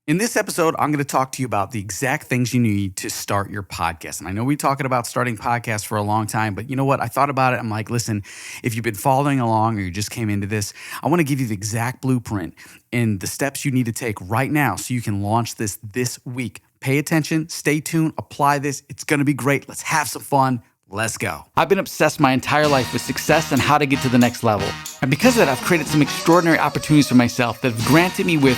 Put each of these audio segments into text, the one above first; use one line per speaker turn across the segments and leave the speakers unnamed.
In this episode, I'm going to talk to you about the exact things you need to start your podcast. And I know we're talking about starting podcasts for a long time, but you know what? I thought about it. I'm like, listen, if you've been following along or you just came into this, I want to give you the exact blueprint and the steps you need to take right now so you can launch this week. Pay attention, stay tuned, apply this. It's going to be great. Let's have some fun. Let's go. I've been obsessed my entire life with success and how to get to the next level. And because of that, I've created some extraordinary opportunities for myself that have granted me with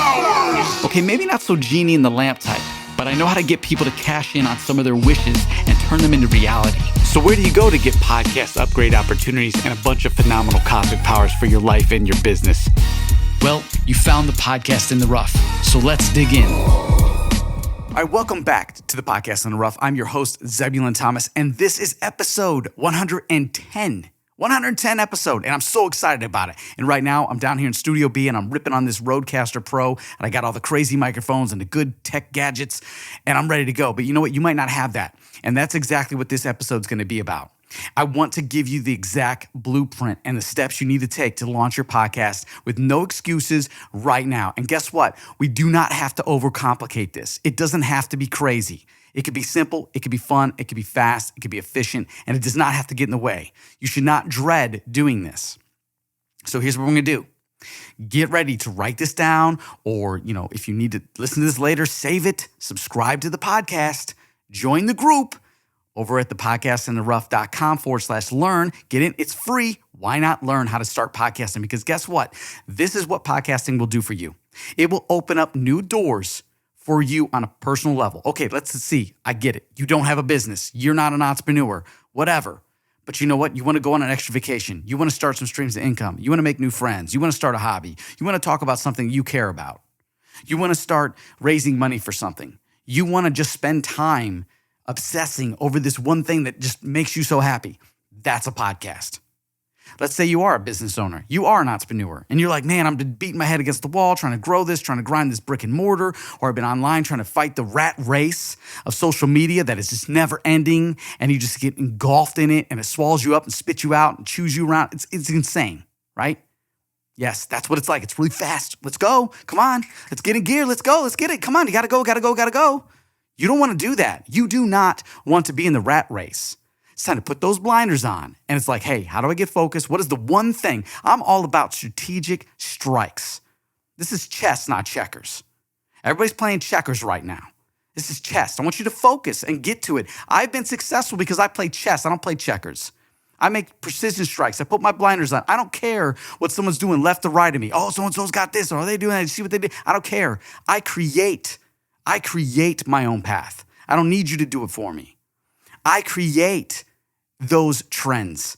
powers. Okay, maybe not so genie in the lamp type, but I know how to get people to cash in on some of their wishes and turn them into reality. So where do you go to get podcast upgrade opportunities and a bunch of phenomenal cosmic powers for your life and your business? Well, you found the podcast in the rough, so let's dig in. All right, welcome back to the Podcast in the Rough. I'm your host, Zebulon Thomas, and this is episode 110. 110 episode, and I'm so excited about it. And right now, I'm down here in Studio B, and I'm ripping on this Rodecaster Pro, and I got all the crazy microphones and the good tech gadgets, and I'm ready to go. But you know what? You might not have that, and that's exactly what this episode's going to be about. I want to give you the exact blueprint and the steps you need to take to launch your podcast with no excuses right now. And guess what? We do not have to overcomplicate this. It doesn't have to be crazy. It could be simple, it could be fun, it could be fast, it could be efficient, and it does not have to get in the way. You should not dread doing this. So here's what we're gonna do. Get ready to write this down, or if you need to listen to this later, save it, subscribe to the podcast, join the group over at thepodcastintherough.com/learn. Get in, it's free. Why not learn how to start podcasting? Because guess what? This is what podcasting will do for you. It will open up new doors for you on a personal level. Okay, let's see. I get it. You don't have a business. You're not an entrepreneur, whatever. But you know what? You want to go on an extra vacation. You want to start some streams of income. You want to make new friends. You want to start a hobby. You want to talk about something you care about. You want to start raising money for something. You want to just spend time obsessing over this one thing that just makes you so happy. That's a podcast. Let's say you are a business owner, you are an entrepreneur, and you're like, man, I'm beating my head against the wall, trying to grow this, trying to grind this brick and mortar, or I've been online trying to fight the rat race of social media that is just never ending, and you just get engulfed in it, and it swallows you up and spits you out and chews you around. It's insane, right? Yes, that's what it's like. It's really fast. Let's go. Come on. Let's get in gear. Let's go. Let's get it. Come on. You gotta go. You don't want to do that. You do not want to be in the rat race. It's time to put those blinders on. And it's like, hey, how do I get focused? What is the one thing? I'm all about strategic strikes. This is chess, not checkers. Everybody's playing checkers right now. This is chess. I want you to focus and get to it. I've been successful because I play chess. I don't play checkers. I make precision strikes. I put my blinders on. I don't care what someone's doing left or right of me. Oh, so-and-so's got this, or are they doing that? See what they did? I don't care. I create my own path. I don't need you to do it for me. I create those trends.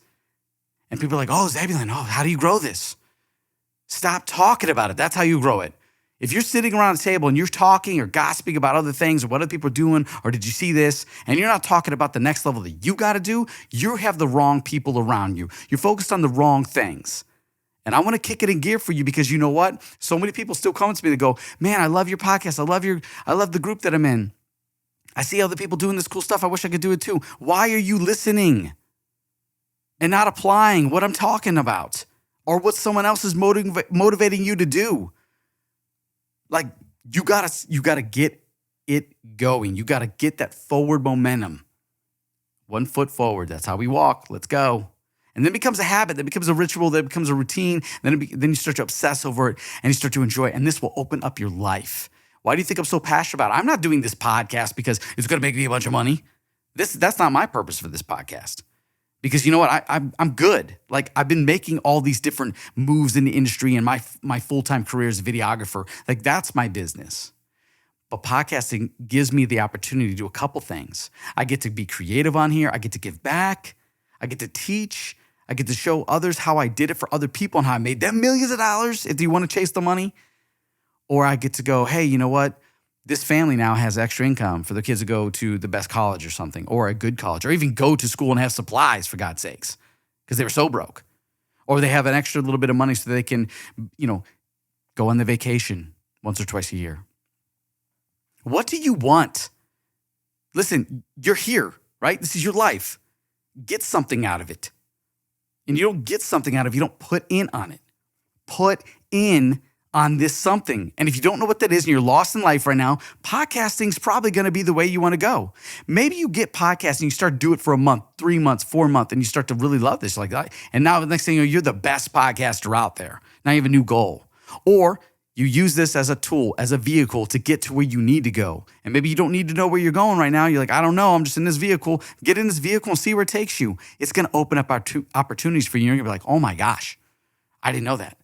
And people are like, oh, Zebulon, how do you grow this? Stop talking about it. That's how you grow it. If you're sitting around a table and you're talking or gossiping about other things or what other people are doing, or did you see this, and you're not talking about the next level that you got to do, you have the wrong people around you. You're focused on the wrong things. And I want to kick it in gear for you because you know what? So many people still come to me and go, man, I love your podcast. I love the group that I'm in. I see other people doing this cool stuff. I wish I could do it too. Why are you listening and not applying what I'm talking about or what someone else is motivating you to do? Like, you gotta get it going. You gotta get that forward momentum. 1 foot forward. That's how we walk. Let's go. And then it becomes a habit, that becomes a ritual, that becomes a routine. Then you start to obsess over it and you start to enjoy it. And this will open up your life. Why do you think I'm so passionate about it? I'm not doing this podcast because it's going to make me a bunch of money. That's not my purpose for this podcast. Because you know what? I'm good. Like, I've been making all these different moves in the industry, and my full-time career as a videographer. Like, that's my business. But podcasting gives me the opportunity to do a couple things. I get to be creative on here. I get to give back. I get to teach. I get to show others how I did it for other people and how I made them millions of dollars if you want to chase the money. Or I get to go, hey, you know what? This family now has extra income for their kids to go to the best college or something, or a good college, or even go to school and have supplies, for God's sakes, because they were so broke. Or they have an extra little bit of money so they can, go on the vacation once or twice a year. What do you want? Listen, you're here, right? This is your life. Get something out of it. And you don't get something out of it, you don't put in on it. Put in on this something. And if you don't know what that is and you're lost in life right now, podcasting's probably going to be the way you want to go. Maybe you get podcasting, you start to do it for a month, 3 months, 4 months, and you start to really love this like that. And now the next thing you know, you're the best podcaster out there. Now you have a new goal. Or you use this as a tool, as a vehicle to get to where you need to go. And maybe you don't need to know where you're going right now. You're like, I don't know. I'm just in this vehicle. Get in this vehicle and see where it takes you. It's going to open up opportunities for you. You're going to be like, oh my gosh, I didn't know that.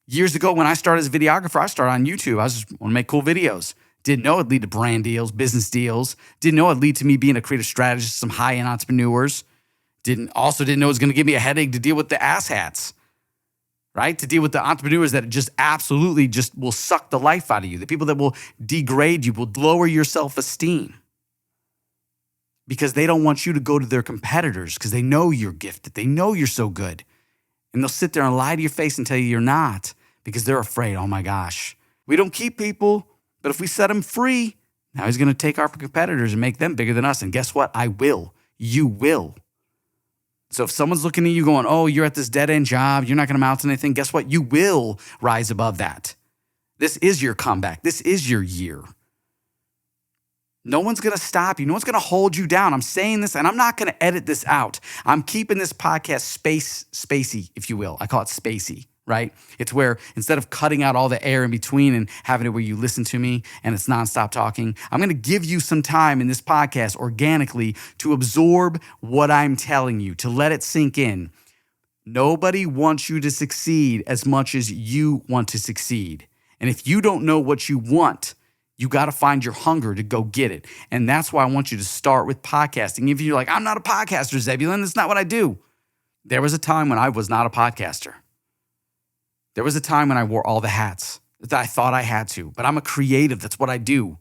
Years ago, when I started as a videographer, I started on YouTube. I just want to make cool videos. Didn't know it'd lead to brand deals, business deals. Didn't know it'd lead to me being a creative strategist, some high-end entrepreneurs. Also didn't know it was going to give me a headache to deal with the asshats, right? To deal with the entrepreneurs that just absolutely just will suck the life out of you. The people that will degrade you, will lower your self-esteem because they don't want you to go to their competitors because they know you're gifted. They know you're so good. And they'll sit there and lie to your face and tell you you're not because they're afraid. Oh my gosh, we don't keep people, but if we set them free, now he's going to take our competitors and make them bigger than us. And guess what? I will. You will. So if someone's looking at you going, oh, you're at this dead end job, you're not going to amount to anything, guess what? You will rise above that. This is your comeback. This is your year. No one's going to stop you. No one's going to hold you down. I'm saying this, and I'm not going to edit this out. I'm keeping this podcast spacey, if you will. I call it spacey, right? It's where instead of cutting out all the air in between and having it where you listen to me and it's nonstop talking, I'm going to give you some time in this podcast organically to absorb what I'm telling you, to let it sink in. Nobody wants you to succeed as much as you want to succeed. And if you don't know what you want, you got to find your hunger to go get it. And that's why I want you to start with podcasting. If you're like, I'm not a podcaster, Zebulon, that's not what I do. There was a time when I was not a podcaster. There was a time when I wore all the hats that I thought I had to, but I'm a creative. That's what I do.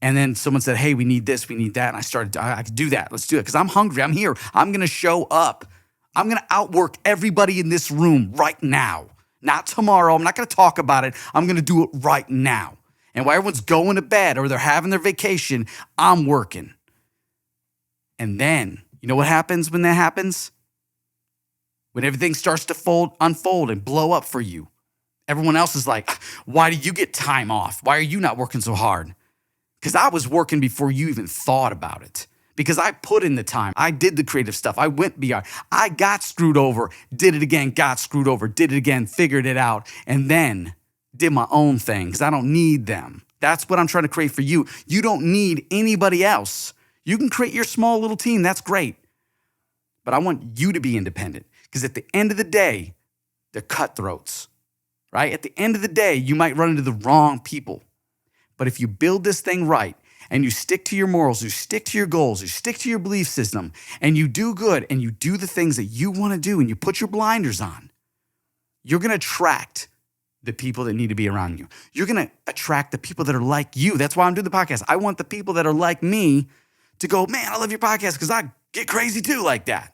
And then someone said, hey, we need this, we need that. And I started, I could do that. Let's do it because I'm hungry. I'm here. I'm going to show up. I'm going to outwork everybody in this room right now. Not tomorrow. I'm not going to talk about it. I'm going to do it right now. And while everyone's going to bed or they're having their vacation, I'm working. And then, you know what happens when that happens? When everything starts to unfold and blow up for you. Everyone else is like, why do you get time off? Why are you not working so hard? Because I was working before you even thought about it. Because I put in the time. I did the creative stuff. I went beyond. I got screwed over, did it again, got screwed over, did it again, figured it out, and then did my own thing because I don't need them. That's what I'm trying to create for you. You don't need anybody else. You can create your small little team. That's great. But I want you to be independent because at the end of the day, they're cutthroats, right? At the end of the day, you might run into the wrong people. But if you build this thing right and you stick to your morals, you stick to your goals, you stick to your belief system, and you do good and you do the things that you want to do and you put your blinders on, you're going to attract the people that need to be around you. You're going to attract the people that are like you. That's why I'm doing the podcast. I want the people that are like me to go, man, I love your podcast because I get crazy too like that.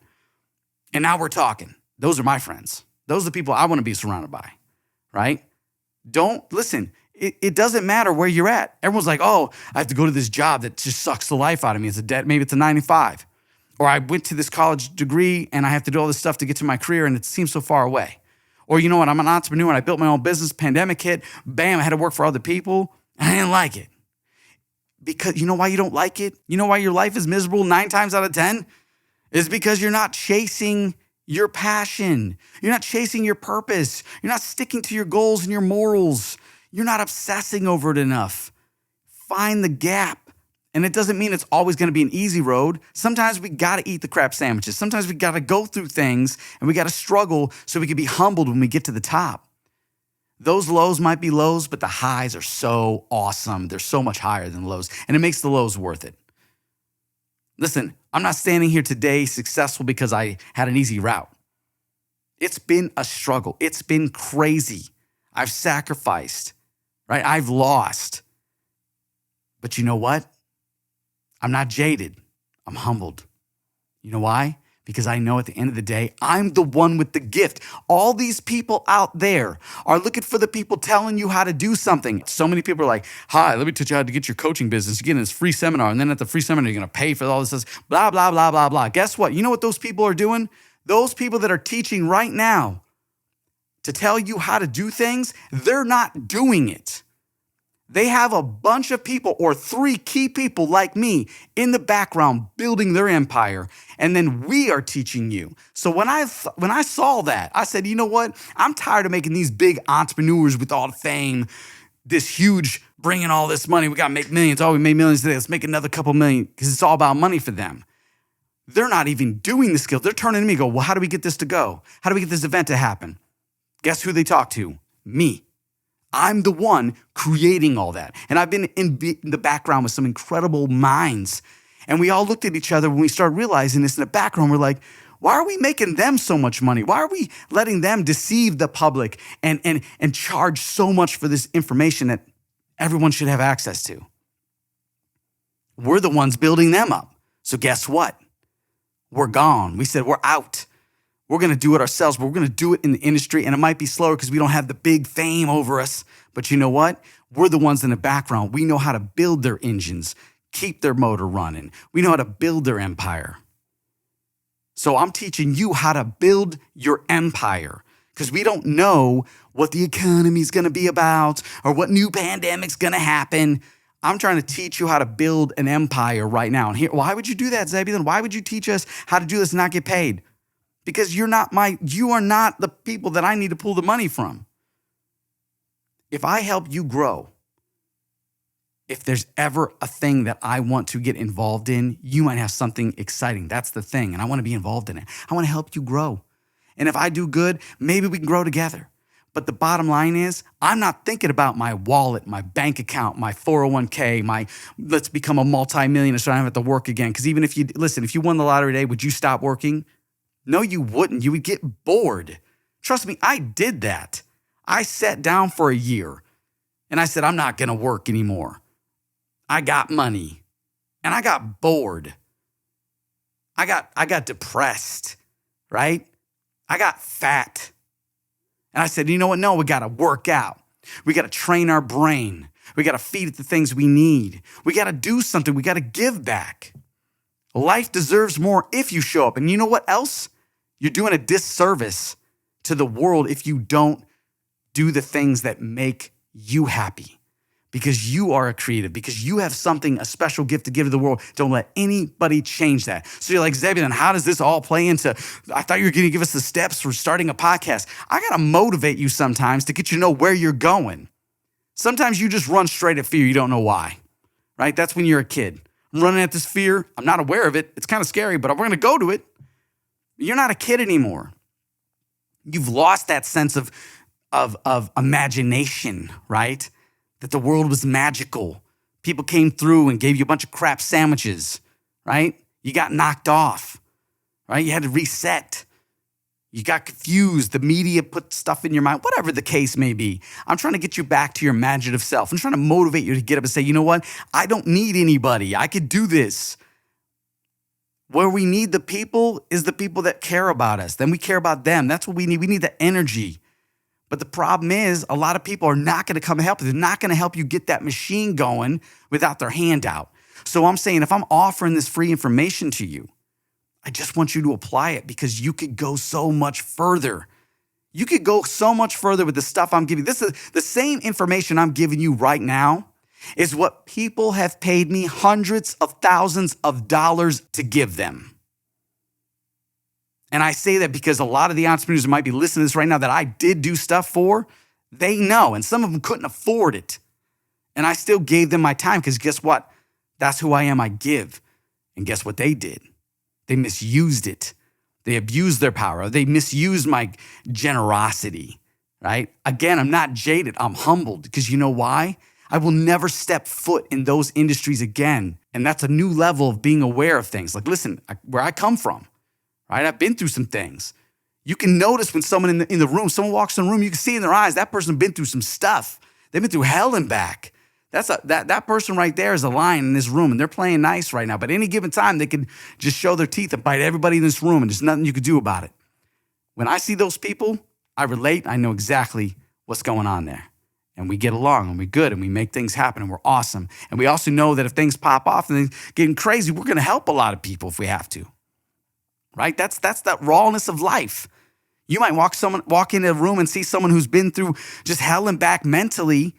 And now we're talking. Those are my friends. Those are the people I want to be surrounded by, right? Listen, it doesn't matter where you're at. Everyone's like, oh, I have to go to this job that just sucks the life out of me. Maybe it's a 9 to 5. Or I went to this college degree and I have to do all this stuff to get to my career and it seems so far away. Or you know what, I'm an entrepreneur and I built my own business, pandemic hit, bam, I had to work for other people. And I didn't like it. Because you know why you don't like it? You know why your life is miserable 9 times out of 10? It's because you're not chasing your passion. You're not chasing your purpose. You're not sticking to your goals and your morals. You're not obsessing over it enough. Find the gap. And it doesn't mean it's always going to be an easy road. Sometimes we got to eat the crap sandwiches. Sometimes we got to go through things and we got to struggle so we can be humbled when we get to the top. Those lows might be lows, but the highs are so awesome. They're so much higher than the lows, and it makes the lows worth it. Listen, I'm not standing here today successful because I had an easy route. It's been a struggle. It's been crazy. I've sacrificed, right? I've lost. But you know what? I'm not jaded. I'm humbled. You know why? Because I know at the end of the day, I'm the one with the gift. All these people out there are looking for the people telling you how to do something. So many people are like, hi, let me teach you how to get your coaching business. You get in this free seminar, and then at the free seminar, you're going to pay for all this, blah, blah, blah, blah, blah. Guess what? You know what those people are doing? Those people that are teaching right now, to tell you how to do things, they're not doing it. They have a bunch of people or 3 key people like me in the background building their empire, and then we are teaching you. So when I saw that, I said, you know what? I'm tired of making these big entrepreneurs with all the fame, this huge, bringing all this money. We got to make millions. Oh, we made millions today. Let's make another couple million, because it's all about money for them. They're not even doing the skills. They're turning to me and go, well, how do we get this to go? How do we get this event to happen? Guess who they talk to? Me. I'm the one creating all that. And I've been in the background with some incredible minds. And we all looked at each other when we started realizing this in the background. We're like, why are we making them so much money? Why are we letting them deceive the public and charge so much for this information that everyone should have access to? We're the ones building them up. So guess what? We're gone. We said we're out. We're going to do it ourselves, but we're going to do it in the industry, and it might be slower because we don't have the big fame over us. But you know what? We're the ones in the background. We know how to build their engines, keep their motor running. We know how to build their empire. So I'm teaching you how to build your empire, because we don't know what the economy is going to be about or what new pandemic's going to happen. I'm trying to teach you how to build an empire right now. And here, why would you do that, Zebulon? Why would you teach us how to do this and not get paid? Because you are not the people that I need to pull the money from. If I help you grow, if there's ever a thing that I want to get involved in, you might have something exciting. That's the thing. And I want to be involved in it. I want to help you grow. And if I do good, maybe we can grow together. But the bottom line is, I'm not thinking about my wallet, my bank account, my 401k, let's become a multimillionaire so I don't have to work again. Because even if you won the lottery today, would you stop working? No, you wouldn't. You would get bored. Trust me, I did that. I sat down for a year and I said, I'm not going to work anymore. I got money and I got bored. I got depressed, right? I got fat. And I said, you know what? No, we got to work out. We got to train our brain. We got to feed it the things we need. We got to do something. We got to give back. Life deserves more if you show up. And you know what else? You're doing a disservice to the world if you don't do the things that make you happy, because you are a creative, because you have something, a special gift to give to the world. Don't let anybody change that. So you're like, Zebulon, how does this all play into, I thought you were going to give us the steps for starting a podcast. I got to motivate you sometimes to get you to know where you're going. Sometimes you just run straight at fear. You don't know why, right? That's when you're a kid. I'm running at this fear. I'm not aware of it. It's kind of scary, but we're going to go to it. You're not a kid anymore. You've lost that sense of imagination, right? That the world was magical. People came through and gave you a bunch of crap sandwiches, right? You got knocked off, right? You had to reset. You got confused. The media put stuff in your mind, whatever the case may be. I'm trying to get you back to your imaginative self. I'm trying to motivate you to get up and say, you know what? I don't need anybody. I could do this. Where we need the people is the people that care about us. Then we care about them. That's what we need. We need the energy. But the problem is, a lot of people are not going to come and help you. They're not going to help you get that machine going without their hand out. So I'm saying, if I'm offering this free information to you, I just want you to apply it, because you could go so much further. You could go so much further with the stuff I'm giving. This is the same information I'm giving you right now is what people have paid me hundreds of thousands of dollars to give them. And I say that because a lot of the entrepreneurs who might be listening to this right now that I did do stuff for, they know. And some of them couldn't afford it. And I still gave them my time, because guess what? That's who I am. I give. And guess what they did? They misused it. They abused their power. They misused my generosity, right? Again, I'm not jaded. I'm humbled, because you know why? I will never step foot in those industries again. And that's a new level of being aware of things. Like, listen, where I come from, right? I've been through some things. You can notice when someone in the room, someone walks in the room, you can see in their eyes, that person's been through some stuff. They've been through hell and back. That person right there is a lion in this room, and they're playing nice right now. But any given time, they can just show their teeth and bite everybody in this room, and there's nothing you could do about it. When I see those people, I relate. I know exactly what's going on there. And we get along, and we're good, and we make things happen, and we're awesome. And we also know that if things pop off and they're getting crazy, we're going to help a lot of people if we have to, right? That's that rawness of life. You might walk into a room and see someone who's been through just hell and back mentally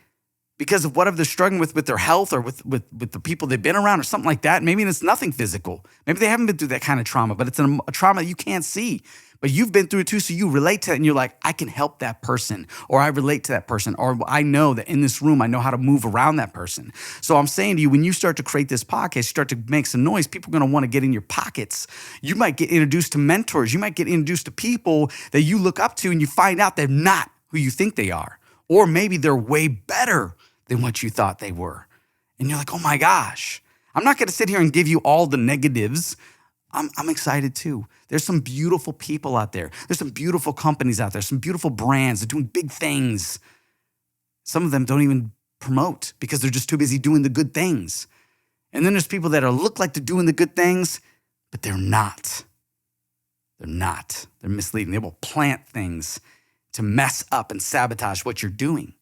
because of whatever they're struggling with their health or with the people they've been around or something like that. Maybe it's nothing physical. Maybe they haven't been through that kind of trauma, but it's a trauma you can't see. But you've been through it too, so you relate to it and you're like, I can help that person, or I relate to that person, or I know that in this room, I know how to move around that person. So I'm saying to you, when you start to create this podcast, you start to make some noise, people are going to want to get in your pockets. You might get introduced to mentors. You might get introduced to people that you look up to and you find out they're not who you think they are. Or maybe they're way better than what you thought they were. And you're like, oh my gosh. I'm not going to sit here and give you all the negatives. I'm excited too. There's some beautiful people out there. There's some beautiful companies out there, some beautiful brands. They're doing big things. Some of them don't even promote because they're just too busy doing the good things. And then there's people that look like they're doing the good things, but they're not. They're not. They're misleading. They will plant things to mess up and sabotage what you're doing.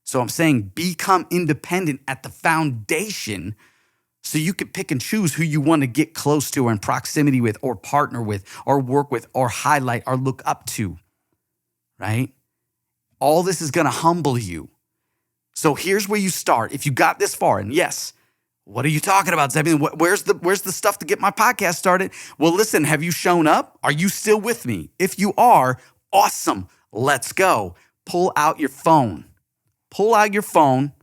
So I'm saying become independent at the foundation so you can pick and choose who you want to get close to or in proximity with or partner with or work with or highlight or look up to, right? All this is going to humble you. So here's where you start. If you got this far, and yes, what are you talking about, Zebulon? Where's the stuff to get my podcast started? Well, listen, have you shown up? Are you still with me? If you are, awesome. Let's go. Pull out your phone. Pull out your phone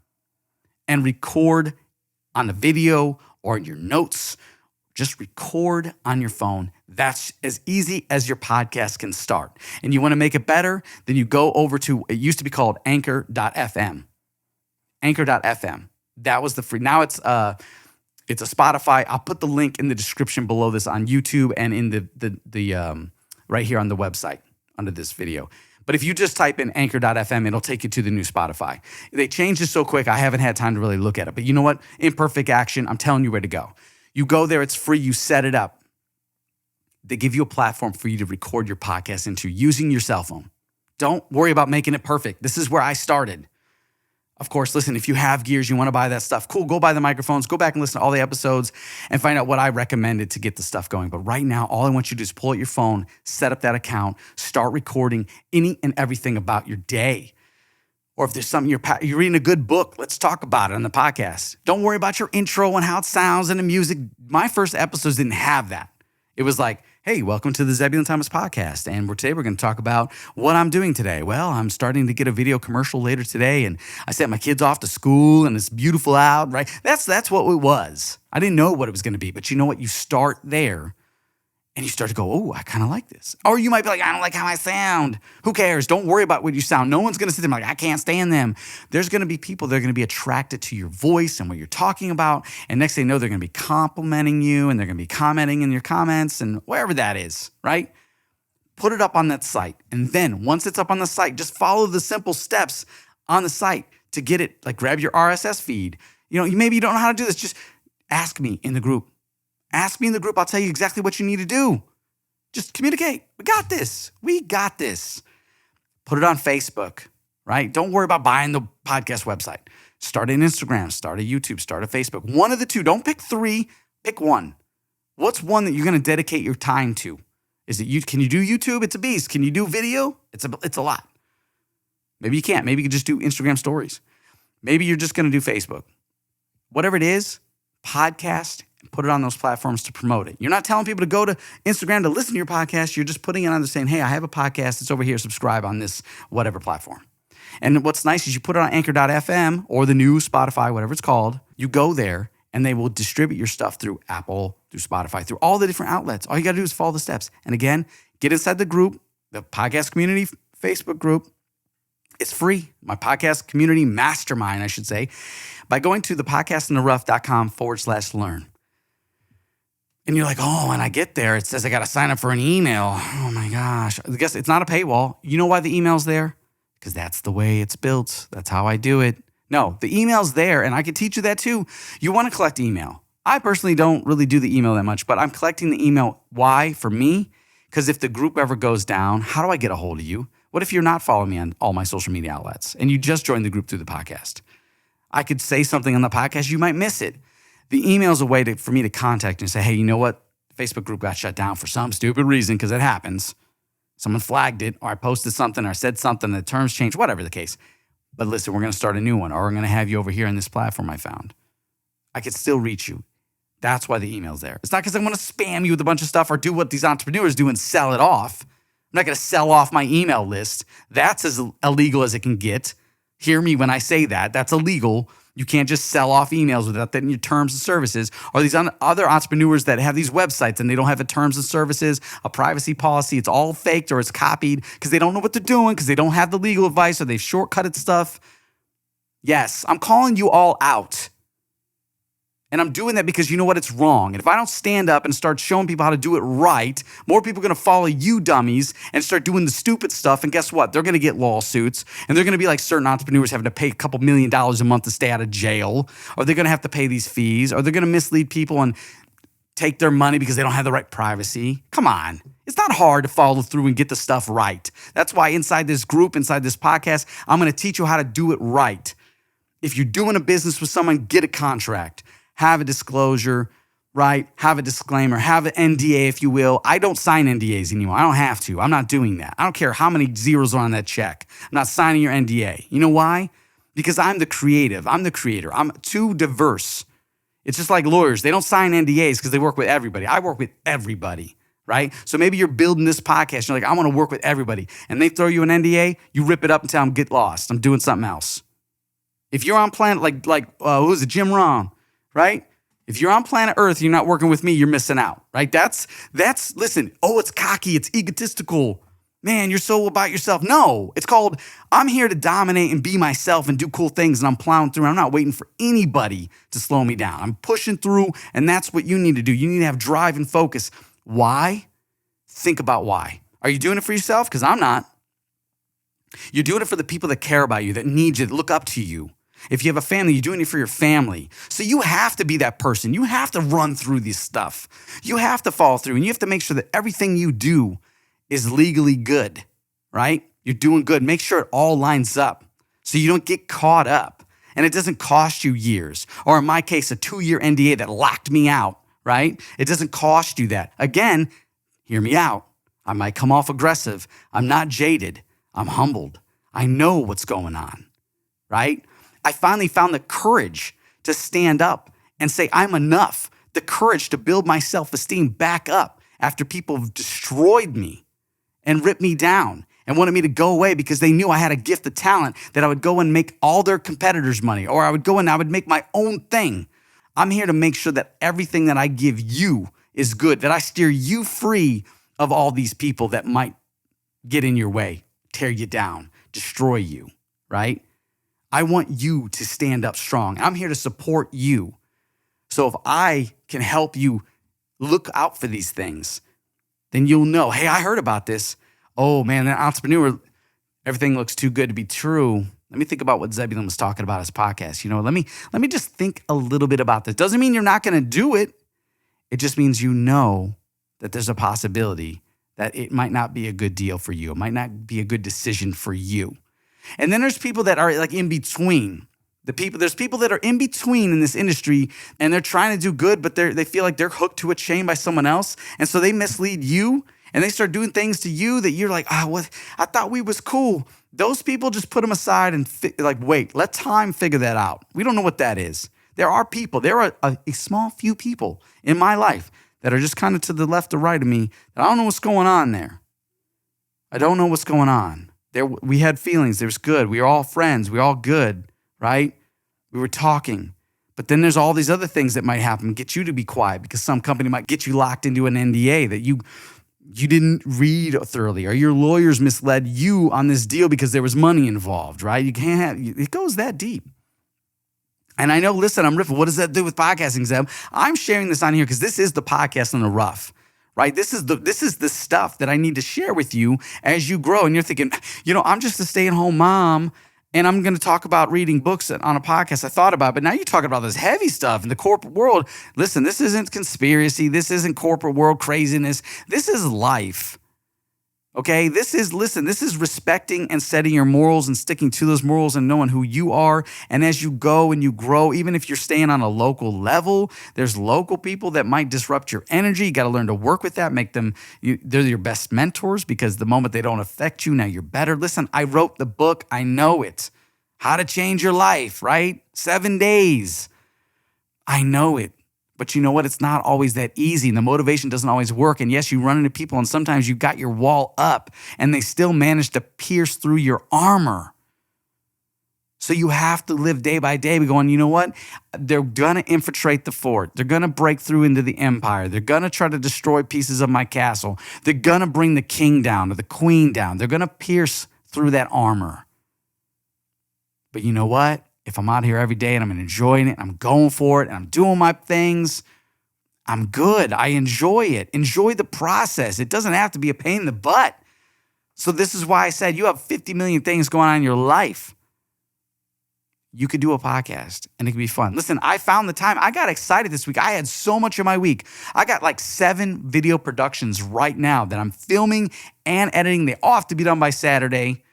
and record on the video or in your notes. Just record on your phone. That's as easy as your podcast can start. And you want to make it better? Then you go over to, it used to be called Anchor.fm. Anchor.fm. That was the free. Now it's a Spotify. I'll put the link in the description below this on YouTube and in the right here on the website under this video. But if you just type in Anchor.fm, it'll take you to the new Spotify. They changed it so quick, I haven't had time to really look at it. But you know what? Imperfect action, I'm telling you where to go. You go there, it's free, you set it up. They give you a platform for you to record your podcast into using your cell phone. Don't worry about making it perfect. This is where I started. Of course, listen, if you have gears, you want to buy that stuff, cool, go buy the microphones, go back and listen to all the episodes and find out what I recommended to get the stuff going. But right now, all I want you to do is pull out your phone, set up that account, start recording any and everything about your day. Or if there's something you're reading a good book, let's talk about it on the podcast. Don't worry about your intro and how it sounds and the music. My first episodes didn't have that. It was like, hey, welcome to the Zebulon Thomas podcast. And today we're going to talk about what I'm doing today. Well, I'm starting to get a video commercial later today, and I sent my kids off to school, and it's beautiful out, right? That's what it was. I didn't know what it was going to be, but you know what? You start there, and you start to go, oh, I kind of like this. Or you might be like, I don't like how I sound. Who cares? Don't worry about what you sound. No one's going to sit there like, I can't stand them. There's going to be people that are going to be attracted to your voice and what you're talking about. And next thing you know, they're going to be complimenting you and they're going to be commenting in your comments and wherever that is, right? Put it up on that site. And then once it's up on the site, just follow the simple steps on the site to get it. Like grab your RSS feed. Maybe you don't know how to do this. Just ask me in the group. Ask me in the group. I'll tell you exactly what you need to do. Just communicate. We got this. We got this. Put it on Facebook, right? Don't worry about buying the podcast website. Start an Instagram, start a YouTube, start a Facebook. One of the two. Don't pick three. Pick one. What's one that you're going to dedicate your time to? Can you do YouTube? It's a beast. Can you do video? It's a lot. Maybe you can't. Maybe you can just do Instagram stories. Maybe you're just going to do Facebook. Whatever it is, podcast, and put it on those platforms to promote it. You're not telling people to go to Instagram to listen to your podcast. You're just putting it on there saying, hey, I have a podcast. It's over here. Subscribe on this whatever platform. And what's nice is you put it on Anchor.fm or the new Spotify, whatever it's called. You go there and they will distribute your stuff through Apple, through Spotify, through all the different outlets. All you got to do is follow the steps. And again, get inside the group, the podcast community Facebook group. It's free. My podcast community mastermind, I should say, by going to thepodcastintherough.com/learn. And you're like, oh, when I get there, it says I got to sign up for an email. Oh my gosh. I guess it's not a paywall. You know why the email's there? Because that's the way it's built. That's how I do it. No, the email's there, and I can teach you that too. You want to collect email. I personally don't really do the email that much, but I'm collecting the email. Why? For me? Because if the group ever goes down, how do I get a hold of you? What if you're not following me on all my social media outlets and you just joined the group through the podcast? I could say something on the podcast, you might miss it. The email is a way for me to contact you and say, hey, you know what? The Facebook group got shut down for some stupid reason because it happens. Someone flagged it, or I posted something, or I said something, the terms changed, whatever the case. But listen, we're going to start a new one, or we're going to have you over here on this platform I found. I could still reach you. That's why the email's there. It's not because I want to spam you with a bunch of stuff or do what these entrepreneurs do and sell it off. I'm not going to sell off my email list. That's as illegal as it can get. Hear me when I say that. That's illegal. You can't just sell off emails without that in your terms and services. Or these other entrepreneurs that have these websites and they don't have a terms and services, a privacy policy. It's all faked or it's copied because they don't know what they're doing, because they don't have the legal advice, or they've shortcutted stuff. Yes, I'm calling you all out. And I'm doing that because you know what? It's wrong. And if I don't stand up and start showing people how to do it right, more people are going to follow you dummies and start doing the stupid stuff. And guess what? They're going to get lawsuits. And they're going to be like certain entrepreneurs having to pay a couple $1 million a month to stay out of jail. Or they're going to have to pay these fees. Or they're going to mislead people and take their money because they don't have the right privacy. Come on. It's not hard to follow through and get the stuff right. That's why inside this group, inside this podcast, I'm going to teach you how to do it right. If you're doing a business with someone, get a contract. Have a disclosure, right? Have a disclaimer, have an NDA, if you will. I don't sign NDAs anymore. I don't have to. I'm not doing that. I don't care how many zeros are on that check. I'm not signing your NDA. You know why? Because I'm the creative. I'm the creator. I'm too diverse. It's just like lawyers. They don't sign NDAs because they work with everybody. I work with everybody, right? So maybe you're building this podcast. You're like, I want to work with everybody. And they throw you an NDA. You rip it up and tell them, get lost. I'm doing something else. If you're on planet, who's it, Jim Rohn? Right? If you're on planet Earth, you're not working with me, you're missing out, right? That's, listen, it's cocky, it's egotistical. Man, you're so about yourself. No, it's called, I'm here to dominate and be myself and do cool things, and I'm plowing through. I'm not waiting for anybody to slow me down. I'm pushing through, and that's what you need to do. You need to have drive and focus. Why? Think about why. Are you doing it for yourself? Because I'm not. You're doing it for the people that care about you, that need you, that look up to you. If you have a family, you're doing it for your family. So you have to be that person. You have to run through this stuff. You have to follow through, and you have to make sure that everything you do is legally good, right? You're doing good. Make sure it all lines up so you don't get caught up and it doesn't cost you years. Or in my case, a 2-year NDA that locked me out, right? It doesn't cost you that. Again, hear me out. I might come off aggressive. I'm not jaded. I'm humbled. I know what's going on, right? I finally found the courage to stand up and say, I'm enough. The courage to build my self-esteem back up after people have destroyed me and ripped me down and wanted me to go away because they knew I had a gift of talent that I would go and make all their competitors money, or I would go and I would make my own thing. I'm here to make sure that everything that I give you is good, that I steer you free of all these people that might get in your way, tear you down, destroy you, right? I want you to stand up strong. I'm here to support you. So if I can help you look out for these things, then you'll know, hey, I heard about this. Oh man, that entrepreneur, everything looks too good to be true. Let me think about what Zebulon was talking about his podcast. Let me just think a little bit about this. Doesn't mean you're not going to do it. It just means you know that there's a possibility that it might not be a good deal for you. It might not be a good decision for you. And then there's people that are like in between. There's people that are in between in this industry, and they're trying to do good, but they feel like they're hooked to a chain by someone else. And so they mislead you, and they start doing things to you that you're like, what? I thought we was cool. Those people, just put them aside and wait, let time figure that out. We don't know what that is. There are a small few people in my life that are just kind of to the left or right of me that I don't know what's going on there. I don't know what's going on. We had feelings. There was good. We were all friends. We were all good, right? We were talking. But then there's all these other things that might happen, get you to be quiet because some company might get you locked into an NDA that you didn't read thoroughly, or your lawyers misled you on this deal because there was money involved, right? It goes that deep. And I know, listen, I'm riffing. What does that do with podcasting, Zeb? I'm sharing this on here because this is the podcast in the rough. Right? This is the stuff that I need to share with you as you grow. And you're thinking, I'm just a stay-at-home mom, and I'm going to talk about reading books on a podcast I thought about. But now you're talking about this heavy stuff in the corporate world. Listen, this isn't conspiracy. This isn't corporate world craziness. This is life. Okay, this is respecting and setting your morals and sticking to those morals and knowing who you are. And as you go and you grow, even if you're staying on a local level, there's local people that might disrupt your energy. You got to learn to work with that, make them, they're your best mentors, because the moment they don't affect you, now you're better. Listen, I wrote the book. I know it. How to Change Your Life, right? 7 days. I know it. But you know what? It's not always that easy, and the motivation doesn't always work. And yes, you run into people, and sometimes you got your wall up, and they still manage to pierce through your armor. So you have to live day by day going, you know what? They're going to infiltrate the fort. They're going to break through into the empire. They're going to try to destroy pieces of my castle. They're going to bring the king down or the queen down. They're going to pierce through that armor. But you know what? If I'm out here every day and I'm enjoying it, I'm going for it, and I'm doing my things, I'm good. I enjoy it. Enjoy the process. It doesn't have to be a pain in the butt. So this is why I said you have 50 million things going on in your life. You could do a podcast and it could be fun. Listen, I found the time. I got excited this week. I had so much in my week. I got like 7 video productions right now that I'm filming and editing. They all have to be done by Saturday.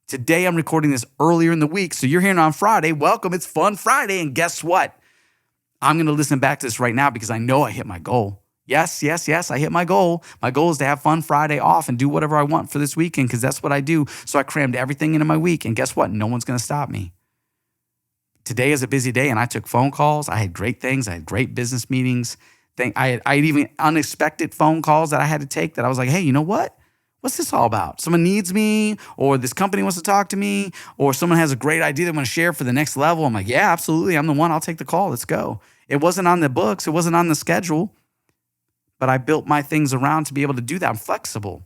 Today, I'm recording this earlier in the week, so you're hearing on Friday. Welcome, it's Fun Friday, and guess what? I'm going to listen back to this right now because I know I hit my goal. Yes, I hit my goal. My goal is to have Fun Friday off and do whatever I want for this weekend because that's what I do. So I crammed everything into my week, and guess what? No one's going to stop me. Today is a busy day, and I took phone calls. I had great things. I had great business meetings. I had even unexpected phone calls that I had to take that I was like, hey, you know what? What's this all about? Someone needs me, or this company wants to talk to me, or someone has a great idea they want to share for the next level. I'm like, yeah, absolutely. I'm the one. I'll take the call. Let's go. It wasn't on the books. It wasn't on the schedule, but I built my things around to be able to do that. I'm flexible.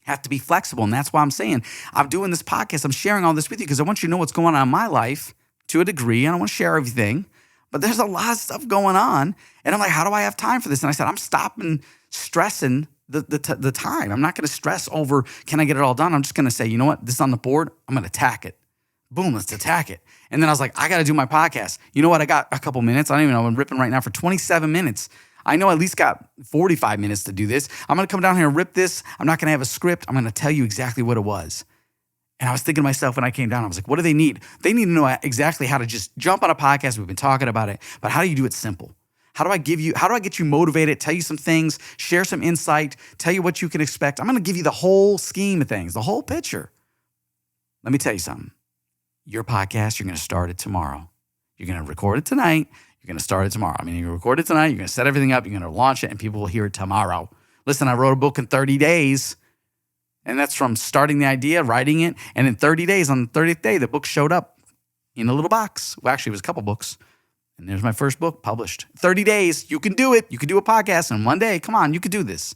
Have to be flexible. And that's why I'm saying I'm doing this podcast. I'm sharing all this with you because I want you to know what's going on in my life to a degree. I don't want to share everything, but there's a lot of stuff going on. And I'm like, how do I have time for this? And I said, I'm stopping stressing the time. I'm not going to stress over, can I get it all done? I'm just going to say, you know what? This is on the board. I'm going to attack it. Boom, let's attack it. And then I was like, I got to do my podcast. You know what? I got a couple minutes. I don't even know. I'm ripping right now for 27 minutes. I know I at least got 45 minutes to do this. I'm going to come down here and rip this. I'm not going to have a script. I'm going to tell you exactly what it was. And I was thinking to myself when I came down, I was like, what do they need? They need to know exactly how to just jump on a podcast. We've been talking about it, but how do you do it simple? How do I get you motivated, tell you some things, share some insight, tell you what you can expect? I'm going to give you the whole scheme of things, the whole picture. Let me tell you something. Your podcast, you're going to start it tomorrow. You're going to record it tonight. You're going to start it tomorrow. You're going to record it tonight. You're going to set everything up. You're going to launch it, and people will hear it tomorrow. Listen, I wrote a book in 30 days, and that's from starting the idea, writing it, and in 30 days, on the 30th day, the book showed up in a little box. Well, actually, it was a couple books. And there's my first book published. 30 days, you can do it. You can do a podcast in one day. Come on, you can do this.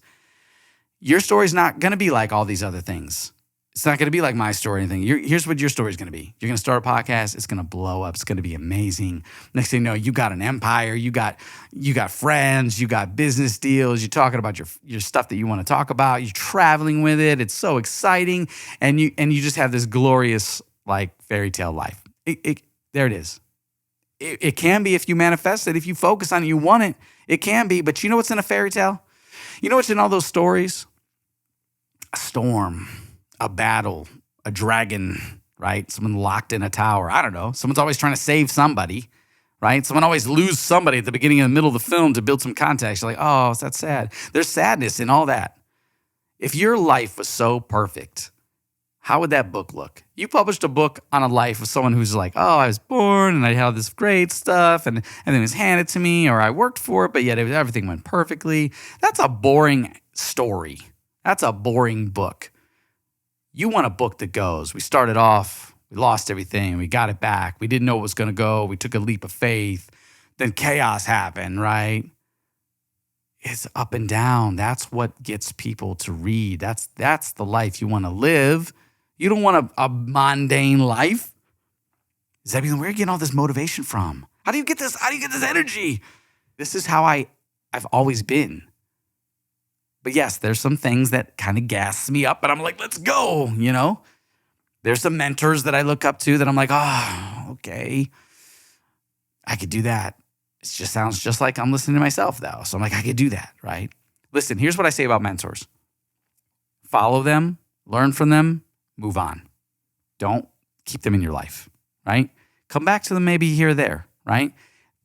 Your story's not going to be like all these other things. It's not going to be like my story or anything. Here's what your story's going to be. You're going to start a podcast. It's going to blow up. It's going to be amazing. Next thing you know, you got an empire. You got friends. You got business deals. You're talking about your stuff that you want to talk about. You're traveling with it. It's so exciting. And you just have this glorious like fairy tale life. There it is. It can be if you manifest it. If you focus on it, you want it. It can be. But you know what's in a fairy tale? You know what's in all those stories? A storm, a battle, a dragon, right? Someone locked in a tower. I don't know. Someone's always trying to save somebody, right? Someone always loses somebody at the beginning and the middle of the film to build some context. You're like, oh, that's sad. There's sadness in all that. If your life was so perfect, how would that book look? You published a book on a life of someone who's like, oh, I was born and I had all this great stuff and then it was handed to me or I worked for it, but yet everything went perfectly. That's a boring story. That's a boring book. You want a book that goes, we started off, we lost everything, we got it back. We didn't know it was going to go. We took a leap of faith. Then chaos happened, right? It's up and down. That's what gets people to read. That's the life you want to live. You don't want a mundane life. Zebulon, where are you getting all this motivation from? How do you get this? How do you get this energy? This is how I've always been. But yes, there's some things that kind of gas me up, and I'm like, let's go, you know? There's some mentors that I look up to that I'm like, oh, okay. I could do that. It just sounds just like I'm listening to myself, though. So I'm like, I could do that, right? Listen, here's what I say about mentors. follow them, learn from them, move on. Don't keep them in your life, right? Come back to them maybe here or there, right?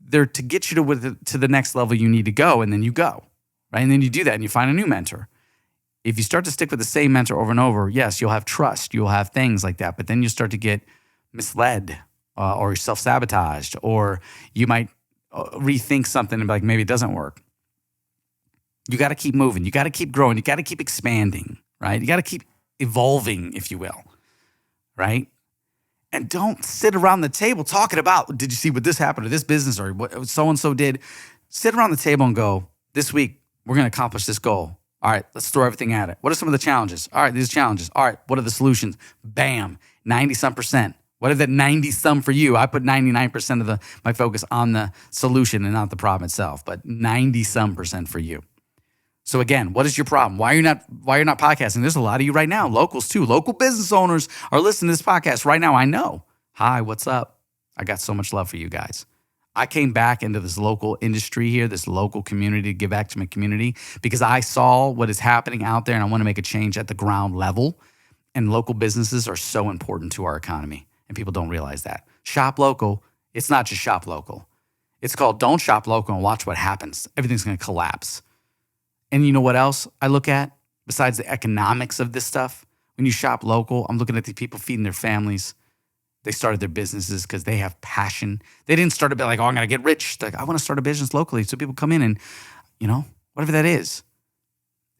They're to get you to the next level you need to go, and then you go, right? And then you do that and you find a new mentor. If you start to stick with the same mentor over and over, yes, you'll have trust, you'll have things like that, but then you start to get misled or self-sabotaged, or you might rethink something and be like, maybe it doesn't work. You got to keep moving. You got to keep growing. You got to keep expanding, right? You got to keep evolving, if you will, right? And don't sit around the table talking about, did you see what this happened or this business or what so-and-so did? Sit around the table and go, this week, we're going to accomplish this goal. All right, let's throw everything at it. What are some of the challenges? All right, these challenges. All right, what are the solutions? Bam, 90-some%. What is that 90-some for you? I put 99% of my focus on the solution and not the problem itself, but 90-some% for you. So again, what is your problem? Why are you not podcasting? There's a lot of you right now, locals too. Local business owners are listening to this podcast right now. I know. Hi, what's up? I got so much love for you guys. I came back into this local industry here, this local community, to give back to my community because I saw what is happening out there and I want to make a change at the ground level. And local businesses are so important to our economy. And people don't realize that. Shop local, it's not just shop local. It's called don't shop local and watch what happens. Everything's going to collapse. And you know what else I look at besides the economics of this stuff? When you shop local, I'm looking at these people feeding their families. They started their businesses because they have passion. They didn't start a bit like, oh, I'm going to get rich. They're like, I want to start a business locally. So people come in and, whatever that is.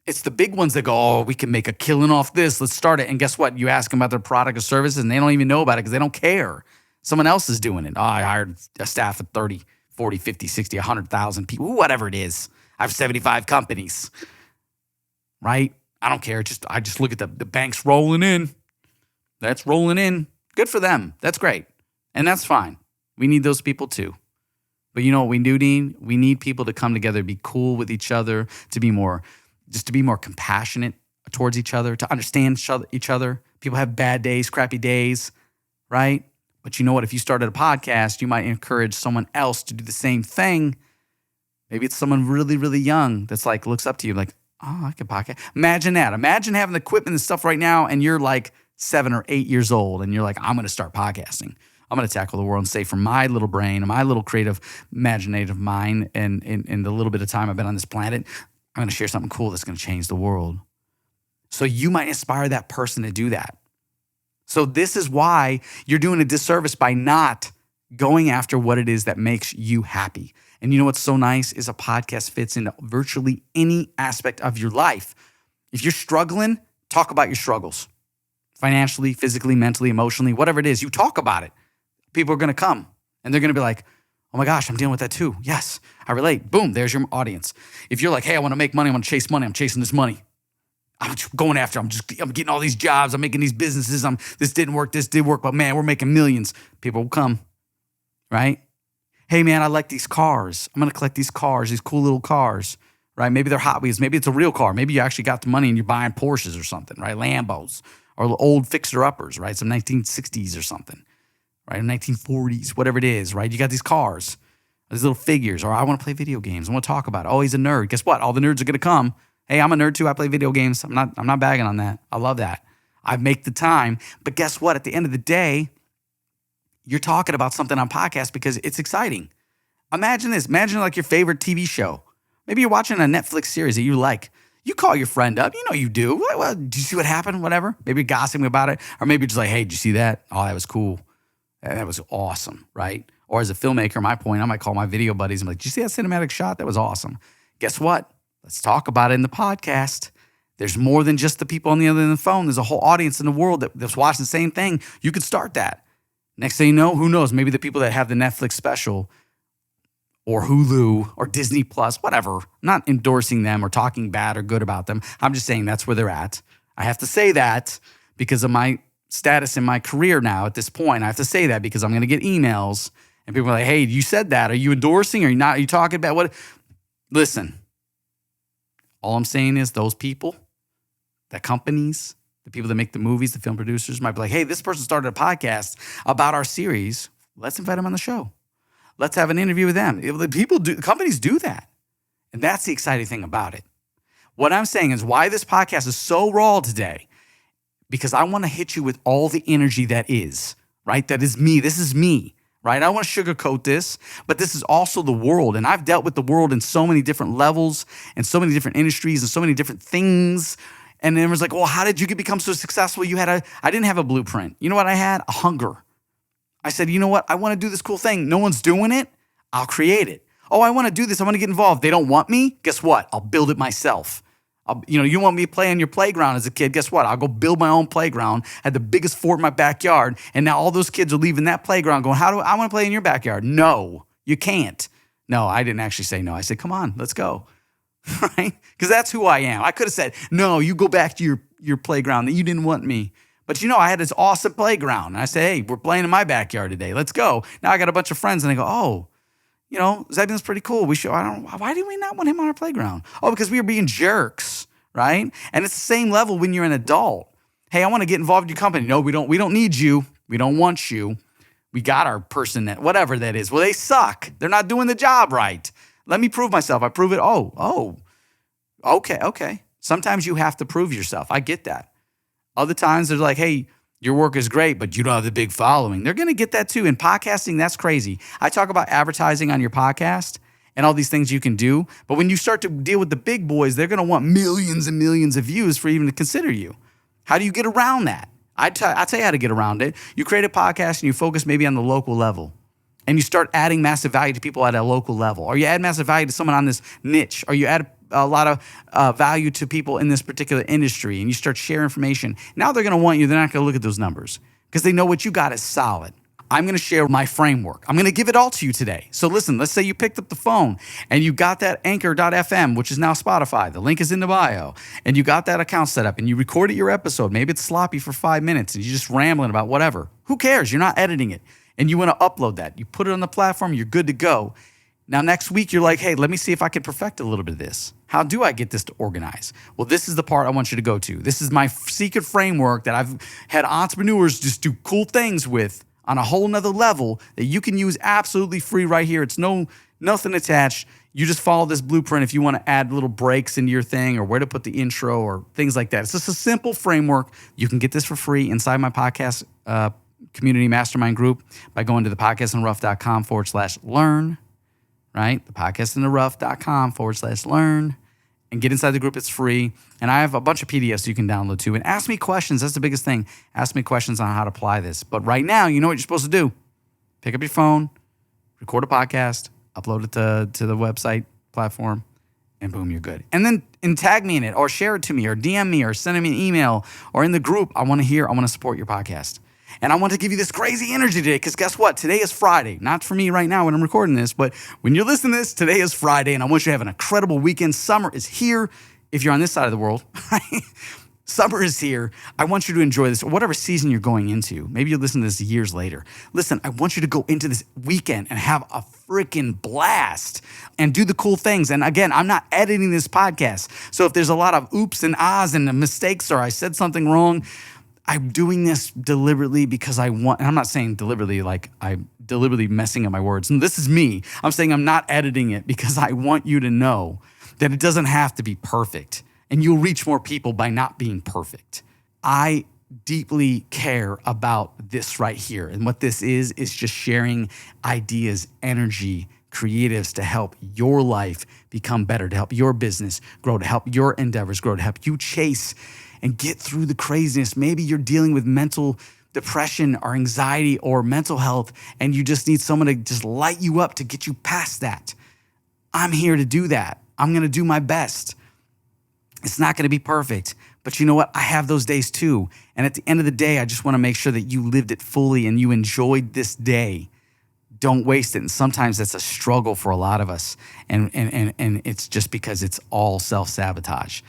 It's the big ones that go, oh, we can make a killing off this. Let's start it. And guess what? You ask them about their product or services and they don't even know about it because they don't care. Someone else is doing it. Oh, I hired a staff of 30, 40, 50, 60, 100,000 people, whatever it is. I have 75 companies, right? I don't care. I just look at the banks rolling in. That's rolling in. Good for them. That's great. And that's fine. We need those people too. But you know what we do need? We need people to come together, be cool with each other, to be more compassionate towards each other, to understand each other. People have bad days, crappy days, right? But you know what? If you started a podcast, you might encourage someone else to do the same thing. Maybe it's someone really, really young that's like, looks up to you like, oh, I can podcast. Imagine that. Imagine having the equipment and stuff right now and you're like 7 or 8 years old and you're like, I'm going to start podcasting. I'm going to tackle the world and say from my little brain and my little creative, imaginative mind and the little bit of time I've been on this planet, I'm going to share something cool that's going to change the world. So you might inspire that person to do that. So this is why you're doing a disservice by not going after what it is that makes you happy. And you know what's so nice is a podcast fits into virtually any aspect of your life. If you're struggling, talk about your struggles. Financially, physically, mentally, emotionally, whatever it is, you talk about it. People are going to come and they're going to be like, oh my gosh, I'm dealing with that too. Yes, I relate. Boom, there's your audience. If you're like, hey, I want to make money, I want to chase money, I'm chasing this money. I'm going after it. I'm getting all these jobs. I'm making these businesses. This didn't work. This did work. But man, we're making millions. People will come, right? Hey man, I like these cars. I'm going to collect these cars, these cool little cars, right? Maybe they're Hot Wheels. Maybe it's a real car. Maybe you actually got the money and you're buying Porsches or something, right? Lambos or old fixer-uppers, right? Some 1960s or something, right? 1940s, whatever it is, right? You got these cars, these little figures, or I want to play video games. I want to talk about it. Oh, he's a nerd. Guess what? All the nerds are going to come. Hey, I'm a nerd too. I play video games. I'm not bagging on that. I love that. I make the time. But guess what? At the end of the day, you're talking about something on podcast because it's exciting. Imagine this. Imagine like your favorite TV show. Maybe you're watching a Netflix series that you like. You call your friend up. You know you do. Well, did you see what happened? Whatever. Maybe you're gossiping about it. Or maybe you're just like, hey, did you see that? Oh, that was cool. That was awesome, right? Or as a filmmaker, my point, I might call my video buddies. I'm like, did you see that cinematic shot? That was awesome. Guess what? Let's talk about it in the podcast. There's more than just the people on the other end of the phone. There's a whole audience in the world that's watching the same thing. You could start that. Next thing you know, who knows? Maybe the people that have the Netflix special or Hulu or Disney Plus, whatever. I'm not endorsing them or talking bad or good about them. I'm just saying that's where they're at. I have to say that because of my status in my career now at this point. I have to say that because I'm going to get emails and people are like, hey, you said that. Are you endorsing? Are you not? Are you talking about what? Listen, all I'm saying is those people, the companies, the people that make the movies, the film producers might be like, hey, this person started a podcast about our series. Let's invite them on the show. Let's have an interview with them. Companies do that. And that's the exciting thing about it. What I'm saying is why this podcast is so raw today, because I want to hit you with all the energy that is, right? That is me. This is me, right? I don't want to sugarcoat this, but this is also the world. And I've dealt with the world in so many different levels and so many different industries and so many different things. And then it was like, well, how did you become so successful? I didn't have a blueprint. You know what I had? A hunger. I said, you know what? I want to do this cool thing. No one's doing it. I'll create it. Oh, I want to do this. I want to get involved. They don't want me. Guess what? I'll build it myself. You want me to play on your playground as a kid. Guess what? I'll go build my own playground. Had the biggest fort in my backyard. And now all those kids are leaving that playground going, I want to play in your backyard. No, you can't. No, I didn't actually say no. I said, come on, let's go. Right? Because that's who I am. I could have said, no, you go back to your playground that you didn't want me. But I had this awesome playground. And I said, hey, we're playing in my backyard today. Let's go. Now I got a bunch of friends and I go, oh, Zebulon's pretty cool. Why do we not want him on our playground? Oh, because we were being jerks, right? And it's the same level when you're an adult. Hey, I want to get involved in your company. No, we don't need you. We don't want you. We got our person whatever that is. Well, they suck. They're not doing the job right. Let me prove myself. I prove it. Oh, okay. Sometimes you have to prove yourself. I get that. Other times they're like, hey, your work is great, but you don't have the big following. They're going to get that too. In podcasting, that's crazy. I talk about advertising on your podcast and all these things you can do. But when you start to deal with the big boys, they're going to want millions and millions of views for even to consider you. How do you get around that? I'll tell you how to get around it. You create a podcast and you focus maybe on the local level. And you start adding massive value to people at a local level. Or you add massive value to someone on this niche. Or you add a lot of value to people in this particular industry. And you start sharing information. Now they're going to want you. They're not going to look at those numbers. Because they know what you got is solid. I'm going to share my framework. I'm going to give it all to you today. So listen, let's say you picked up the phone and you got that Anchor.fm, which is now Spotify. The link is in the bio. And you got that account set up and you recorded your episode. Maybe it's sloppy for 5 minutes and you're just rambling about whatever. Who cares? You're not editing it. And you want to upload that. You put it on the platform. You're good to go. Now, next week, you're like, hey, let me see if I can perfect a little bit of this. How do I get this to organize? Well, this is the part I want you to go to. This is my secret framework that I've had entrepreneurs just do cool things with on a whole nother level that you can use absolutely free right here. It's nothing attached. You just follow this blueprint if you want to add little breaks into your thing or where to put the intro or things like that. It's just a simple framework. You can get this for free inside my podcast community mastermind group by going to thepodcastintherough.com/learn, right? Thepodcastintherough.com/learn and get inside the group. It's free. And I have a bunch of PDFs you can download too. And ask me questions. That's the biggest thing. Ask me questions on how to apply this. But right now, you know what you're supposed to do. Pick up your phone, record a podcast, upload it to the website platform, and boom, you're good. And tag me in it or share it to me or DM me or send me an email or in the group. I want to support your podcast. And I want to give you this crazy energy today because guess what? Today is Friday. Not for me right now when I'm recording this, but when you're listening to this, today is Friday, and I want you to have an incredible weekend. Summer is here if you're on this side of the world. Summer is here. I want you to enjoy this, or whatever season you're going into. Maybe you'll listen to this years later. Listen, I want you to go into this weekend and have a freaking blast and do the cool things. And again, I'm not editing this podcast. So if there's a lot of oops and ahs and mistakes or I said something wrong, I'm doing this deliberately because I want, and I'm not saying deliberately like I'm deliberately messing up my words. And this is me. I'm saying I'm not editing it because I want you to know that it doesn't have to be perfect. And you'll reach more people by not being perfect. I deeply care about this right here. And what this is just sharing ideas, energy, creatives to help your life become better, to help your business grow, to help your endeavors grow, to help you chase and get through the craziness. Maybe you're dealing with mental depression or anxiety or mental health, and you just need someone to just light you up to get you past that. I'm here to do that. I'm going to do my best. It's not going to be perfect, but you know what? I have those days too. And at the end of the day, I just want to make sure that you lived it fully and you enjoyed this day. Don't waste it. And sometimes that's a struggle for a lot of us. And it's just because it's all self-sabotage.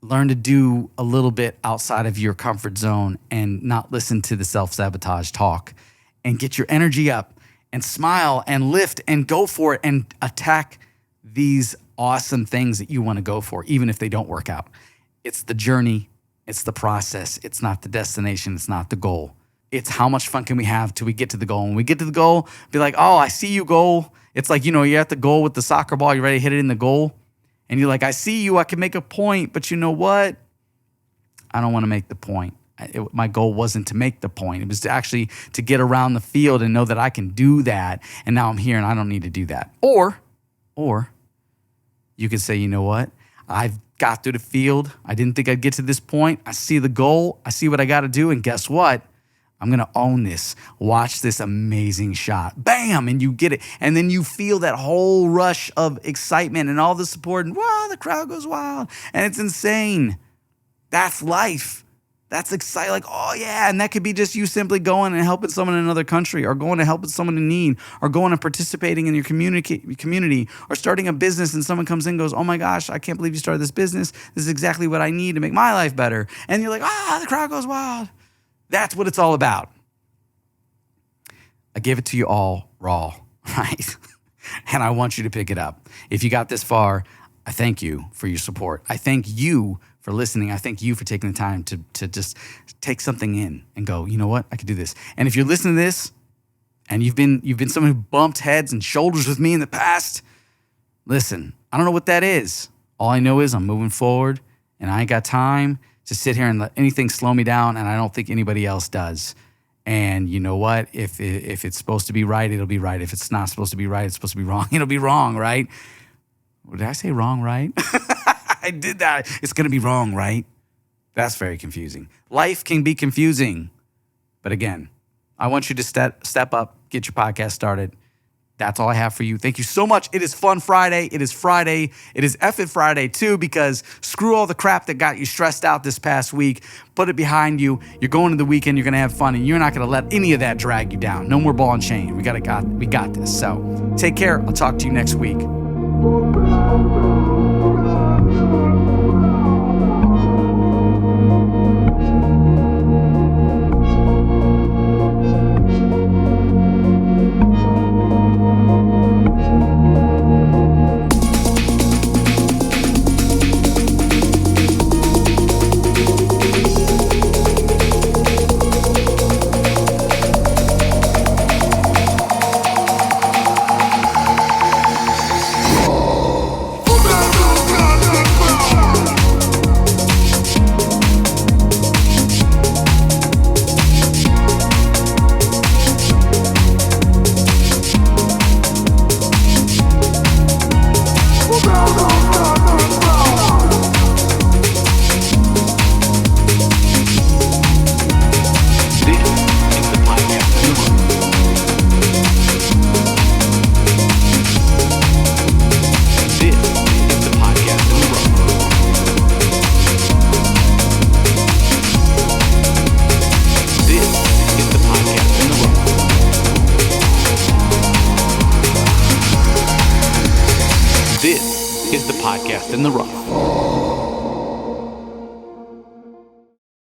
Learn to do a little bit outside of your comfort zone and not listen to the self-sabotage talk and get your energy up and smile and lift and go for it and attack these awesome things that you want to go for, even if they don't work out. It's the journey. It's the process. It's not the destination. It's not the goal. It's how much fun can we have till we get to the goal. When we get to the goal, be like, oh, I see you, goal. It's like, you're at the goal with the soccer ball. You're ready to hit it in the goal. And you're like, I see you, I can make a point, but you know what? I don't want to make the point. My goal wasn't to make the point. It was to get around the field and know that I can do that. And now I'm here and I don't need to do that. Or you could say, you know what? I've got through the field. I didn't think I'd get to this point. I see the goal. I see what I got to do. And guess what? I'm going to own this. Watch this amazing shot. Bam! And you get it. And then you feel that whole rush of excitement and all the support. And wow, the crowd goes wild. And it's insane. That's life. That's exciting. Like, oh yeah. And that could be just you simply going and helping someone in another country, or going to help someone in need, or going and participating in your community, or starting a business and someone comes in and goes, oh my gosh, I can't believe you started this business. This is exactly what I need to make my life better. And you're like, the crowd goes wild. That's what it's all about. I gave it to you all raw, right? And I want you to pick it up. If you got this far, I thank you for your support. I thank you for listening. I thank you for taking the time to just take something in and go, you know what? I could do this. And if you're listening to this and you've been someone who bumped heads and shoulders with me in the past, listen, I don't know what that is. All I know is I'm moving forward and I ain't got time to sit here and let anything slow me down, and I don't think anybody else does. And you know what? If it's supposed to be right, it'll be right. If it's not supposed to be right, it's supposed to be wrong. It'll be wrong, right? Did I say wrong, right? I did that. It's going to be wrong, right? That's very confusing. Life can be confusing. But again, I want you to step up, get your podcast started. That's all I have for you. Thank you so much. It is Fun Friday. It is Friday. It is F-It Friday too, because screw all the crap that got you stressed out this past week. Put it behind you. You're going to the weekend. You're going to have fun, and you're not going to let any of that drag you down. No more ball and chain. We got this. So take care. I'll talk to you next week. This is the podcast in the rough.